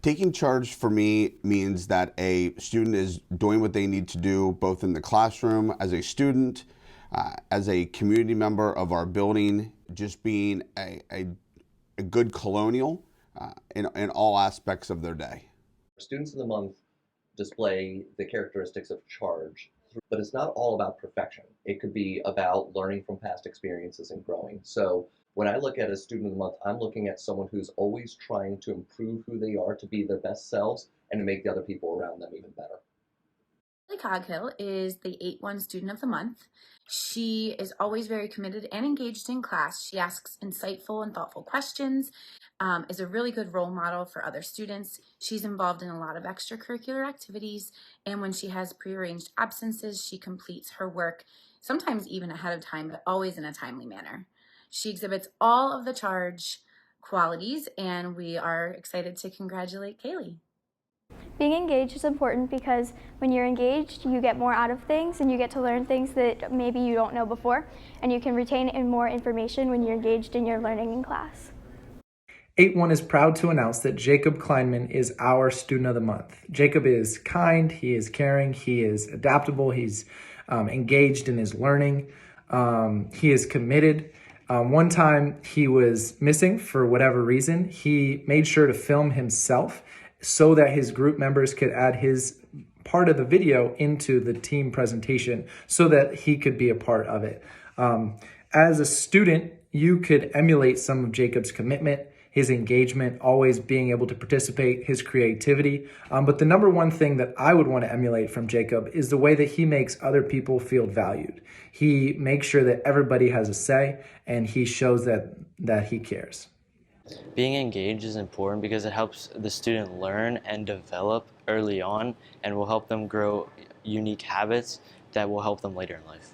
Taking charge for me means that a student is doing what they need to do, both in the classroom, as a student, as a community member of our building, just being a good colonial in all aspects of their day. Students of the month display the characteristics of charge, but it's not all about perfection. It could be about learning from past experiences and growing. So when I look at a student of the month, I'm looking at someone who's always trying to improve who they are, to be their best selves, and to make the other people around them even better. Haley Coghill is the 8-1 student of the month. She is always very committed and engaged in class. She asks insightful and thoughtful questions, is a really good role model for other students. She's involved in a lot of extracurricular activities, and when she has prearranged absences, she completes her work, sometimes even ahead of time, but always in a timely manner. She exhibits all of the charge qualities, and we are excited to congratulate Kaylee. Being engaged is important because when you're engaged, you get more out of things and you get to learn things that maybe you don't know before, and you can retain more information when you're engaged in your learning in class. 8-1 is proud to announce that Jacob Kleinman is our Student of the Month. Jacob is kind, he is caring, he is adaptable, he's engaged in his learning, he is committed. One time he was missing for whatever reason. He made sure to film himself so that his group members could add his part of the video into the team presentation so that he could be a part of it. As a student, you could emulate some of Jacob's commitment, his engagement, always being able to participate, his creativity. But the number one thing that I would want to emulate from Jacob is the way that he makes other people feel valued. He makes sure that everybody has a say, and he shows that he cares. Being engaged is important because it helps the student learn and develop early on and will help them grow unique habits that will help them later in life.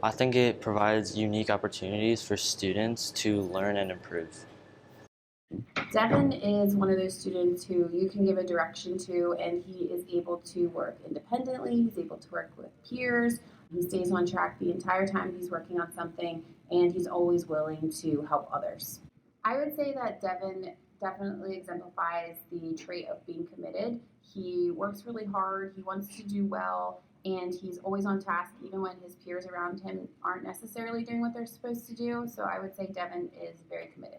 I think it provides unique opportunities for students to learn and improve. Devin is one of those students who you can give a direction to, and he is able to work independently. He's able to work with peers. He stays on track the entire time he's working on something, and he's always willing to help others. I would say that Devin definitely exemplifies the trait of being committed. He works really hard, he wants to do well, and he's always on task even when his peers around him aren't necessarily doing what they're supposed to do. So I would say Devin is very committed.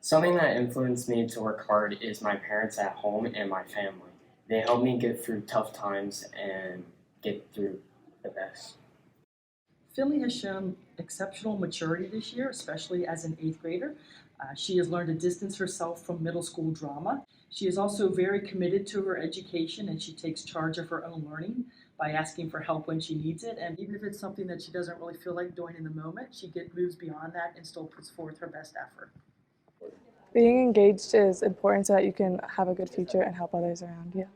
Something that influenced me to work hard is my parents at home and my family. They help me get through tough times and get through the best. Finley has shown exceptional maturity this year, especially as an 8th grader. She has learned to distance herself from middle school drama. She is also very committed to her education, and she takes charge of her own learning by asking for help when she needs it. And even if it's something that she doesn't really feel like doing in the moment, she moves beyond that and still puts forth her best effort. Being engaged is important so that you can have a good future and help others around you.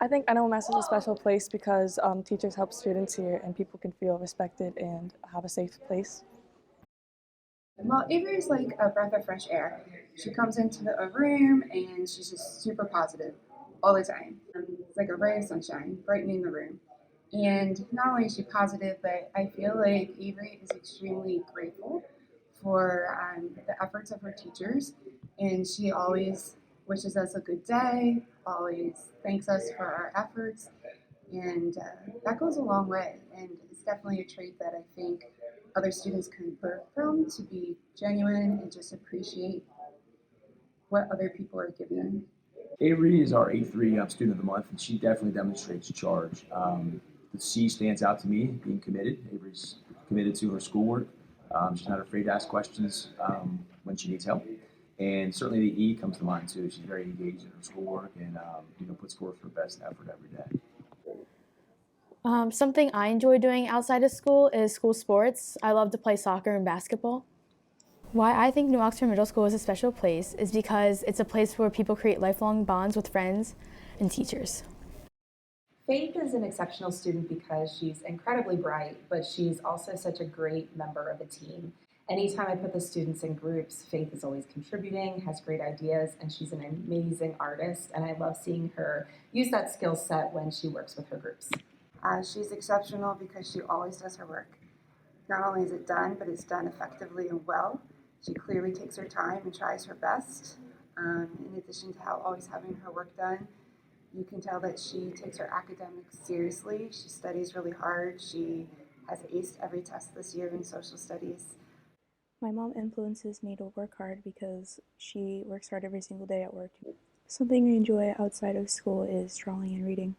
I think NOMS is a special place because teachers help students here and people can feel respected and have a safe place. Well, Avery is like a breath of fresh air. She comes into a room and she's just super positive all the time. It's like a ray of sunshine brightening the room. And not only is she positive, but I feel like Avery is extremely grateful for the efforts of her teachers. And she always wishes us a good day, always thanks us for our efforts. And that goes a long way. And it's definitely a trait that I think other students can learn from, to be genuine and just appreciate what other people are giving. Avery is our 8-3 Student of the Month, and she definitely demonstrates charge. The C stands out to me, being committed. Avery's committed to her schoolwork. She's not afraid to ask questions when she needs help. And certainly the E comes to mind too. She's very engaged in her schoolwork and puts forth her best effort every day. Something I enjoy doing outside of school is school sports. I love to play soccer and basketball. Why I think New Oxford Middle School is a special place is because it's a place where people create lifelong bonds with friends and teachers. Faith is an exceptional student because she's incredibly bright, but she's also such a great member of a team. Anytime I put the students in groups, Faith is always contributing, has great ideas, and she's an amazing artist, and I love seeing her use that skill set when she works with her groups. She's exceptional because she always does her work. Not only is it done, but it's done effectively and well. She clearly takes her time and tries her best. In addition to always having her work done, you can tell that she takes her academics seriously. She studies really hard. She has aced every test this year in social studies. My mom influences me to work hard because she works hard every single day at work. Something I enjoy outside of school is drawing and reading.